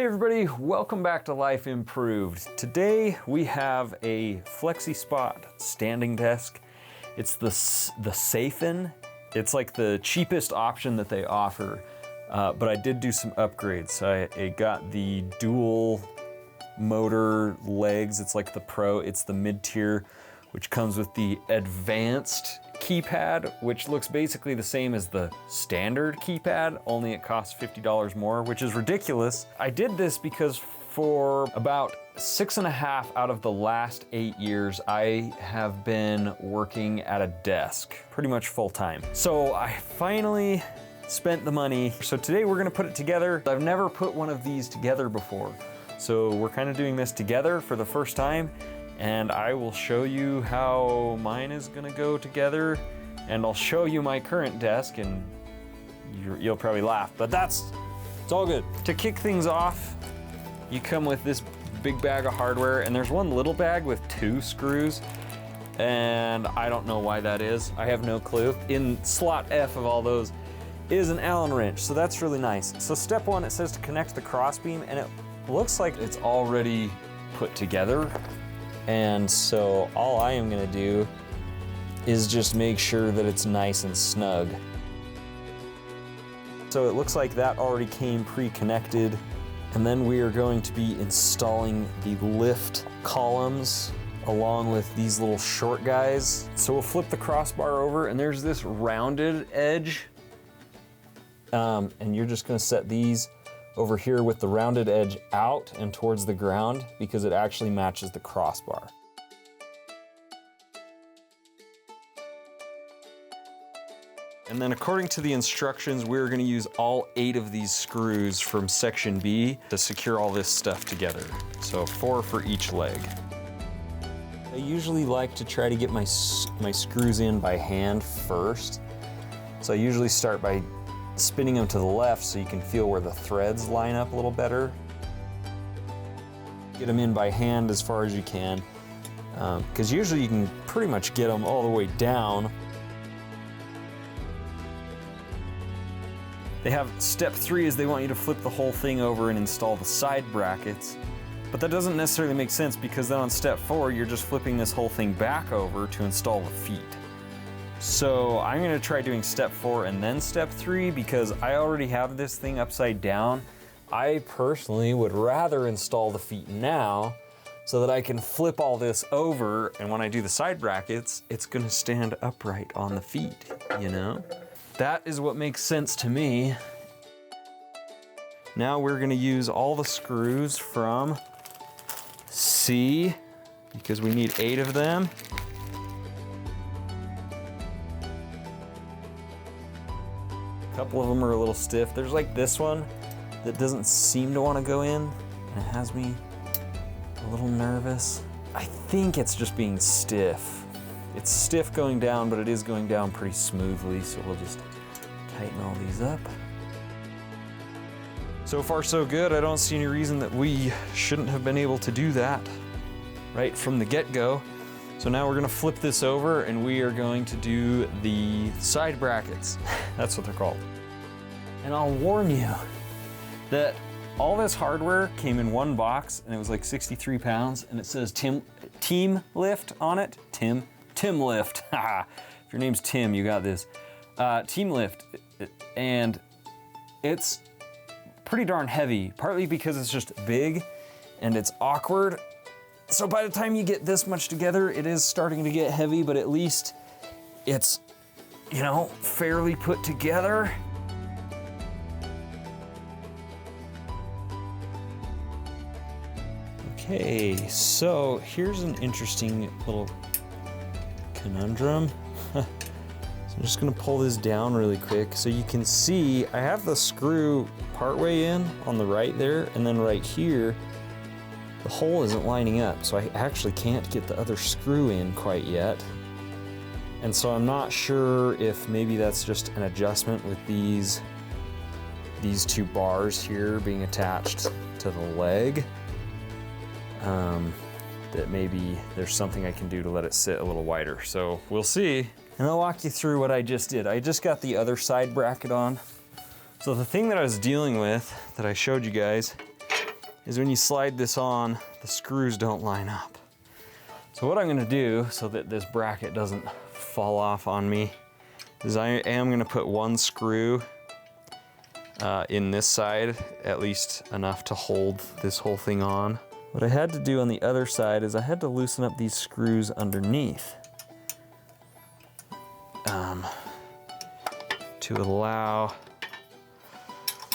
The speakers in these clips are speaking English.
Hey everybody, welcome back to Life Improved. Today we have a Flexispot Standing Desk. It's the Safin. It's like the cheapest option that they offer, but I did do some upgrades. I got the dual motor legs. It's like the Pro, it's the mid-tier, which comes with the advanced keypad, which looks basically the same as the standard keypad, only it costs $50 more, which is ridiculous. I did this because for about 6.5 out of the last 8 years, I have been working at a desk, pretty much full time. So I finally spent the money. So today we're gonna put it together. I've never put one of these together before. So we're kind of doing this together for the first time. And I will show you how mine is gonna go together, and I'll show you my current desk, and you'll probably laugh, but it's all good. To kick things off, you come with this big bag of hardware, and there's one little bag with 2 screws, and I don't know why that is. I have no clue. In slot F of all those is an Allen wrench, so that's really nice. So step 1, it says to connect the crossbeam, and it looks like it's already put together. And so all I am gonna do is just make sure that it's nice and snug. So it looks like that already came pre-connected. And then we are going to be installing the lift columns along with these little short guys. So we'll flip the crossbar over, and there's this rounded edge. And you're just gonna set these over here with the rounded edge out and towards the ground because it actually matches the crossbar. And then according to the instructions, we're gonna use all 8 of these screws from section B to secure all this stuff together. So 4 for each leg. I usually like to try to get my screws in by hand first. So I usually start by spinning them to the left so you can feel where the threads line up a little better. Get them in by hand as far as you can, because usually you can pretty much get them all the way down. They have step 3 is they want you to flip the whole thing over and install the side brackets, but that doesn't necessarily make sense because then on step 4 you're just flipping this whole thing back over to install the feet. So I'm gonna try doing step 4 and then step 3 because I already have this thing upside down. I personally would rather install the feet now so that I can flip all this over, and when I do the side brackets, it's gonna stand upright on the feet, you know? That is what makes sense to me. Now we're gonna use all the screws from C because we need 8 of them. A couple of them are a little stiff. There's like this one that doesn't seem to want to go in, and it has me a little nervous. I think it's just being stiff. It's stiff going down, but it is going down pretty smoothly, so we'll just tighten all these up. So far so good. I don't see any reason that we shouldn't have been able to do that right from the get-go. So now we're gonna flip this over and we are going to do the side brackets. That's what they're called. And I'll warn you that all this hardware came in one box and it was like 63 pounds and it says Team Lift on it. Tim Lift. If your name's Tim, you got this. Team Lift. And it's pretty darn heavy, partly because it's just big and it's awkward. So by the time you get this much together, it is starting to get heavy, but at least it's, you know, fairly put together. Okay, so here's an interesting little conundrum. So I'm just gonna pull this down really quick so you can see I have the screw partway in on the right there, and then right here, the hole isn't lining up, so I actually can't get the other screw in quite yet. And so I'm not sure if maybe that's just an adjustment with these 2 bars here being attached to the leg. That maybe there's something I can do to let it sit a little wider. So we'll see. And I'll walk you through what I just did. I just got the other side bracket on. So the thing that I was dealing with, that I showed you guys, is when you slide this on, the screws don't line up. So what I'm gonna do so that this bracket doesn't fall off on me is I am gonna put one screw in this side, at least enough to hold this whole thing on. What I had to do on the other side is I had to loosen up these screws underneath to allow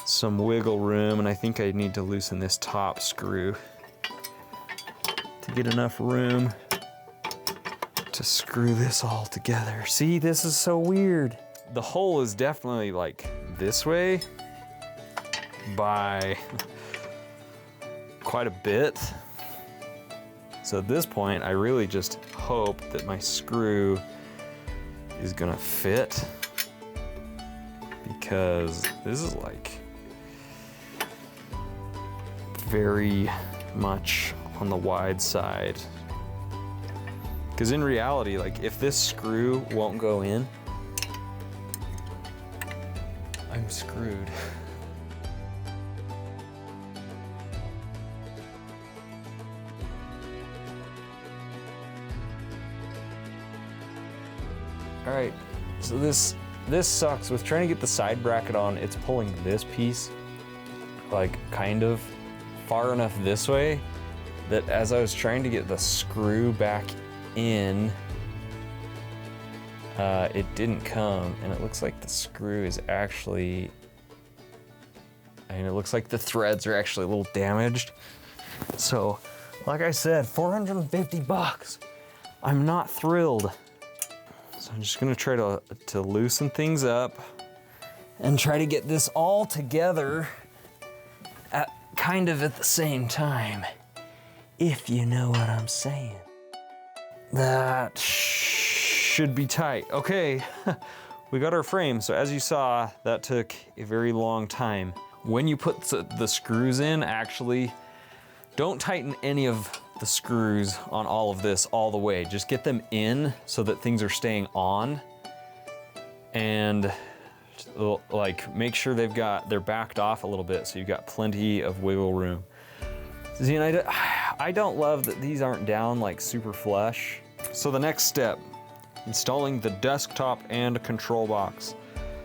some wiggle room, and I think I need to loosen this top screw to get enough room to screw this all together. See, this is so weird. The hole is definitely like this way by quite a bit. So at this point, I really just hope that my screw is gonna fit, because this is like very much on the wide side. Because in reality, like if this screw won't go in, I'm screwed. All right, so this sucks. With trying to get the side bracket on, it's pulling this piece like kind of far enough this way that as I was trying to get the screw back in, it didn't come, and it looks like the screw is actually, I mean, it looks like the threads are actually a little damaged. So, like I said, 450 bucks. I'm not thrilled. So I'm just gonna try to loosen things up and try to get this all together at kind of at the same time, if you know what I'm saying. That should be tight. Okay, we got our frame. So as you saw, that took a very long time. When you put the screws in, actually, don't tighten any of the screws on all of this all the way. Just get them in so that things are staying on, and like make sure they're backed off a little bit so you've got plenty of wiggle room. See, and I don't love that these aren't down like super flush. So the next step, installing the desktop and control box.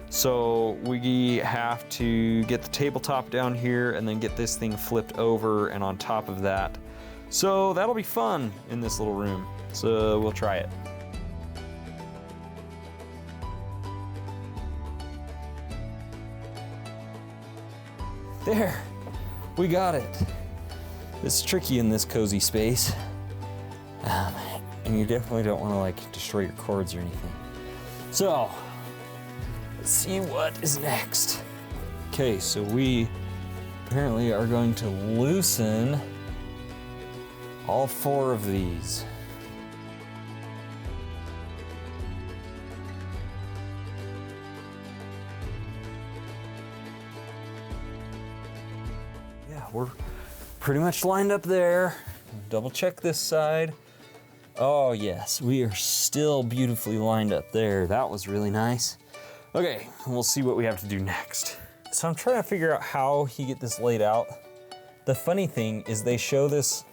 So we have to get the tabletop down here and then get this thing flipped over and on top of that. So that'll be fun in this little room. So we'll try it. There, we got it. It's tricky in this cozy space. And you definitely don't want to like destroy your cords or anything. So, let's see what is next. Okay, so we apparently are going to loosen all 4 of these. Yeah, we're pretty much lined up there. Double check this side. Oh yes, we are still beautifully lined up there. That was really nice. Okay, we'll see what we have to do next. So I'm trying to figure out how he get this laid out. The funny thing is they show this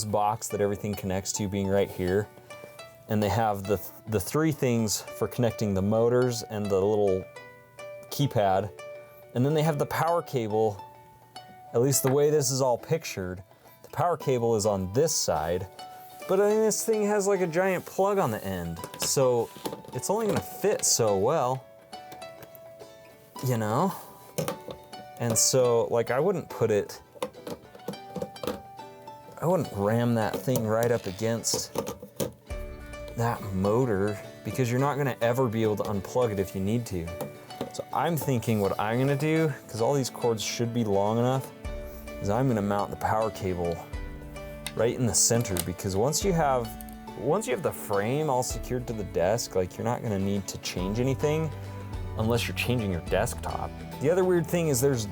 box that everything connects to being right here, and they have the 3 things for connecting the motors and the little keypad, and then they have the power cable. At least the way this is all pictured, the power cable is on this side, but I mean, this thing has like a giant plug on the end, so it's only gonna fit so well, you know? And so, like, I wouldn't ram that thing right up against that motor, because you're not gonna ever be able to unplug it if you need to. So I'm thinking what I'm gonna do, because all these cords should be long enough, is I'm gonna mount the power cable right in the center, because once you have the frame all secured to the desk, like, you're not gonna need to change anything unless you're changing your desktop. The other weird thing is there's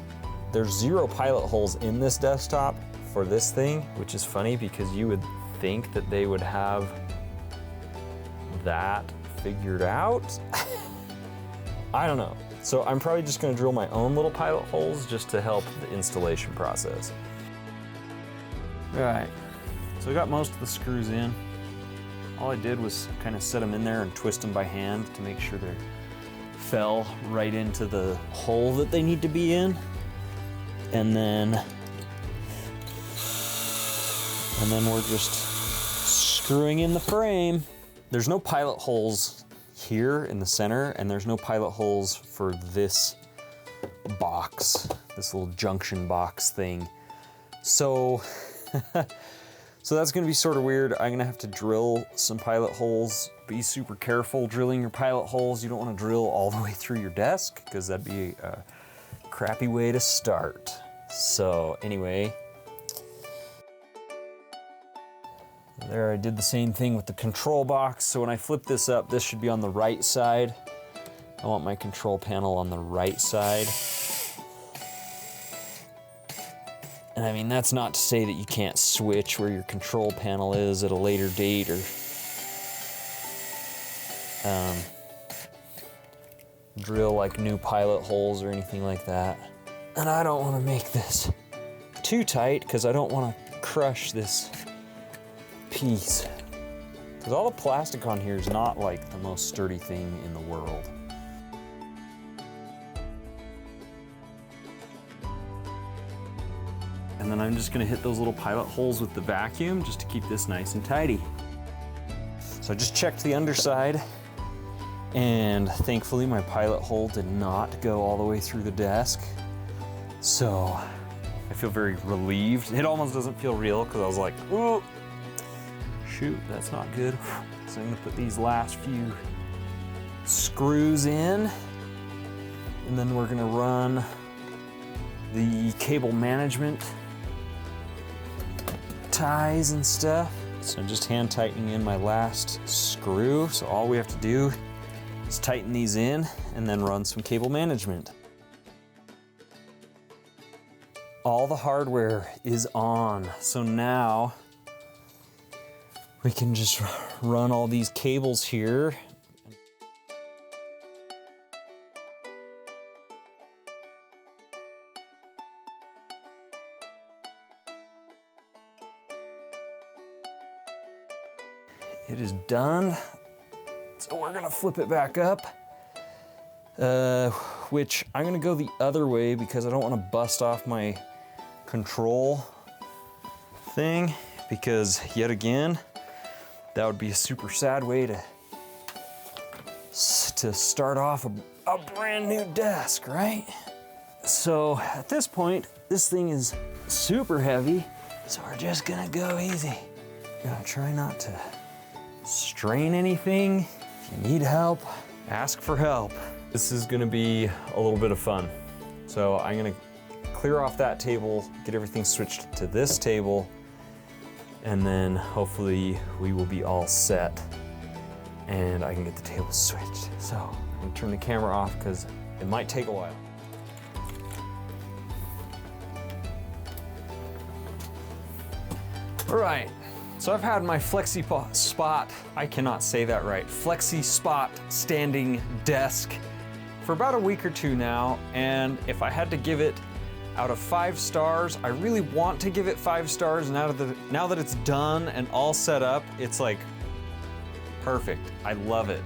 0 pilot holes in this desktop for this thing, which is funny because you would think that they would have that figured out. I don't know. So I'm probably just gonna drill my own little pilot holes just to help the installation process. All right, so I got most of the screws in. All I did was kind of set them in there and twist them by hand to make sure they fell right into the hole that they need to be in. And then we're just screwing in the frame. There's no pilot holes here in the center, and there's no pilot holes for this box, this little junction box thing. So, so that's gonna be sort of weird. I'm gonna have to drill some pilot holes. Be super careful drilling your pilot holes. You don't wanna drill all the way through your desk because that'd be a crappy way to start. So anyway, there I did the same thing with the control box. So when I flip this up, this should be on the right side. I want my control panel on the right side. And I mean, that's not to say that you can't switch where your control panel is at a later date or drill like new pilot holes or anything like that. And I don't want to make this too tight because I don't want to crush this piece. Because all the plastic on here is not like the most sturdy thing in the world. And then I'm just gonna hit those little pilot holes with the vacuum just to keep this nice and tidy. So I just checked the underside, and thankfully my pilot hole did not go all the way through the desk. So I feel very relieved. It almost doesn't feel real because I was like, oh, shoot, that's not good. So I'm gonna put these last few screws in, and then we're gonna run the cable management ties and stuff. So I'm just hand tightening in my last screw. So all we have to do is tighten these in and then run some cable management. All the hardware is on. So now we can just run all these cables here. It is done. So we're gonna flip it back up, which I'm gonna go the other way because I don't wanna bust off my control thing, because yet again, that would be a super sad way to start off a brand new desk, right? So at this point, this thing is super heavy, so we're just gonna go easy. Gonna try not to strain anything. If you need help, ask for help. This is gonna be a little bit of fun. So I'm gonna clear off that table, get everything switched to this table, and then hopefully we will be all set and I can get the table switched. So I'm gonna turn the camera off because it might take a while. All right. So I've had my Flexispot, I cannot say that right, Flexispot Standing Desk for about a week or two now, and if I had to give it out of 5 stars, I really want to give it 5 stars. Now that it's done and all set up, it's like perfect. I love it.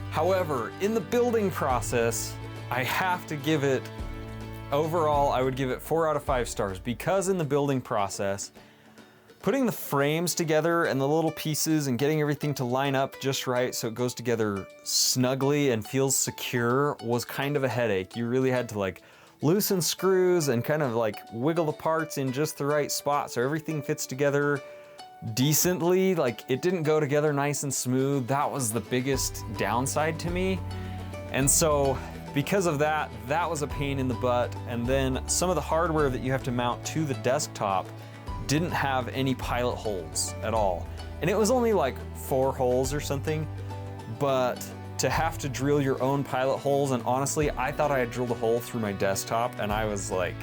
However, in the building process, I have to give it, overall, I would give it 4 out of 5 stars, because in the building process, putting the frames together and the little pieces and getting everything to line up just right so it goes together snugly and feels secure was kind of a headache. You really had to like loosen screws and kind of like wiggle the parts in just the right spot so everything fits together decently. Like, it didn't go together nice and smooth. That was the biggest downside to me. And so because of that, that was a pain in the butt. And then some of the hardware that you have to mount to the desktop didn't have any pilot holes at all. And it was only like 4 holes or something, but to have to drill your own pilot holes, and honestly, I thought I had drilled a hole through my desktop and I was like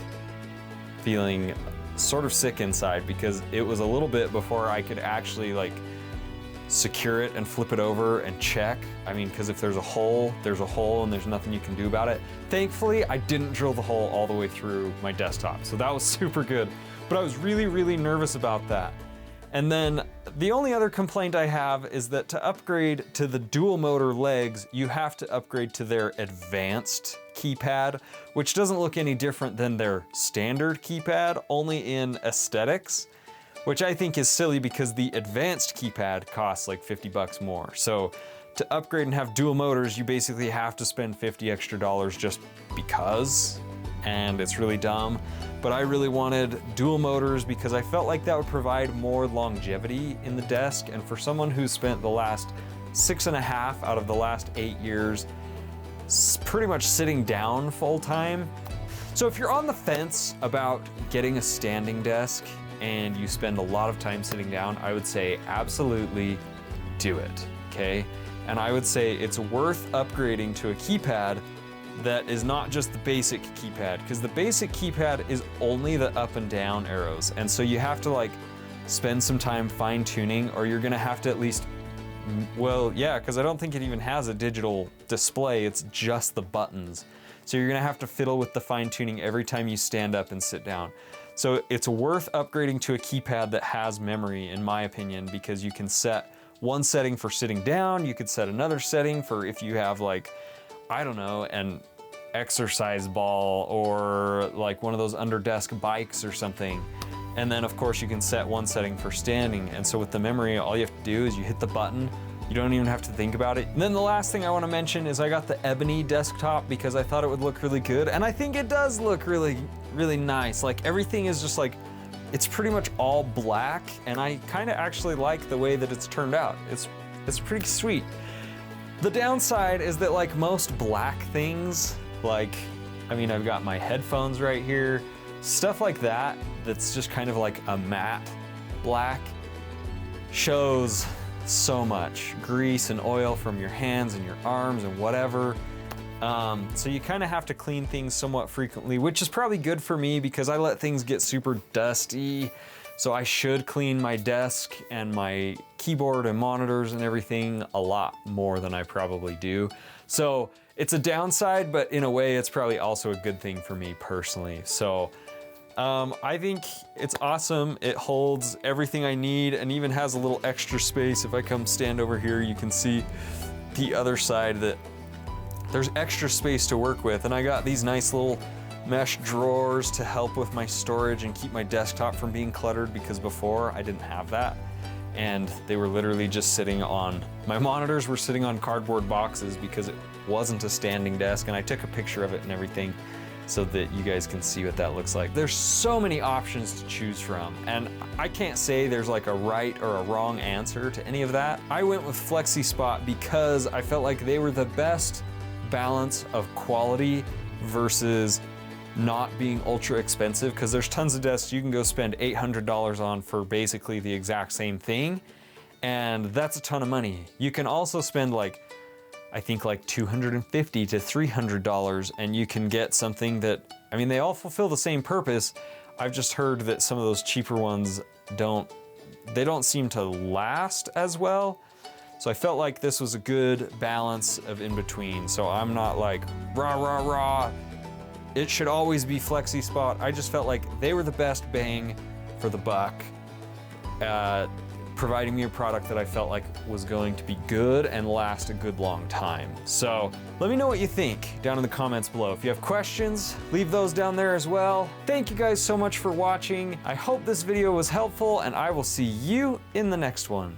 feeling sort of sick inside because it was a little bit before I could actually like secure it and flip it over and check. I mean, because if there's a hole and there's nothing you can do about it. Thankfully, I didn't drill the hole all the way through my desktop, so that was super good. But I was really, really nervous about that. And then the only other complaint I have is that to upgrade to the dual motor legs, you have to upgrade to their advanced keypad, which doesn't look any different than their standard keypad, only in aesthetics, which I think is silly because the advanced keypad costs like 50 bucks more. So to upgrade and have dual motors, you basically have to spend $50 extra just because, and it's really dumb. But I really wanted dual motors because I felt like that would provide more longevity in the desk. And for someone who's spent the last 6.5 out of the last 8 years pretty much sitting down full time. So if you're on the fence about getting a standing desk and you spend a lot of time sitting down, I would say absolutely do it, okay? And I would say it's worth upgrading to a keypad that is not just the basic keypad, because the basic keypad is only the up and down arrows. And so you have to like spend some time fine tuning, or you're gonna have to at least, well, yeah, because I don't think it even has a digital display, it's just the buttons. So you're gonna have to fiddle with the fine tuning every time you stand up and sit down. So it's worth upgrading to a keypad that has memory, in my opinion, because you can set one setting for sitting down, you could set another setting for if you have like, I don't know, an exercise ball or like one of those under desk bikes or something. And then of course you can set one setting for standing. And so with the memory, all you have to do is you hit the button. You don't even have to think about it. And then the last thing I want to mention is I got the Ebony desktop because I thought it would look really good. And I think it does look really, really nice. Like everything is just like, it's pretty much all black. And I kind of actually like the way that it's turned out. It's pretty sweet. The downside is that like most black things, like, I mean, I've got my headphones right here, stuff like that, that's just kind of like a matte black, shows so much grease and oil from your hands and your arms and whatever. So you kind of have to clean things somewhat frequently, which is probably good for me because I let things get super dusty. So I should clean my desk and my keyboard and monitors and everything a lot more than I probably do. So it's a downside, but in a way it's probably also a good thing for me personally. So I think it's awesome. It holds everything I need and even has a little extra space. If I come stand over here, you can see the other side that there's extra space to work with. And I got these nice little mesh drawers to help with my storage and keep my desktop from being cluttered, because before I didn't have that. And they were literally just sitting on, my monitors were sitting on cardboard boxes because it wasn't a standing desk, and I took a picture of it and everything so that you guys can see what that looks like. There's so many options to choose from, and I can't say there's like a right or a wrong answer to any of that. I went with Flexispot because I felt like they were the best balance of quality versus not being ultra expensive, because there's tons of desks you can go spend $800 on for basically the exact same thing, and that's a ton of money. You can also spend like, I think like $250 to $300, and you can get something that, I mean, they all fulfill the same purpose. I've just heard that some of those cheaper ones don't seem to last as well. So I felt like this was a good balance of in between. So I'm not like rah, rah, rah, it should always be Flexispot. I just felt like they were the best bang for the buck, providing me a product that I felt like was going to be good and last a good long time. So let me know what you think down in the comments below. If you have questions, leave those down there as well. Thank you guys so much for watching. I hope this video was helpful, and I will see you in the next one.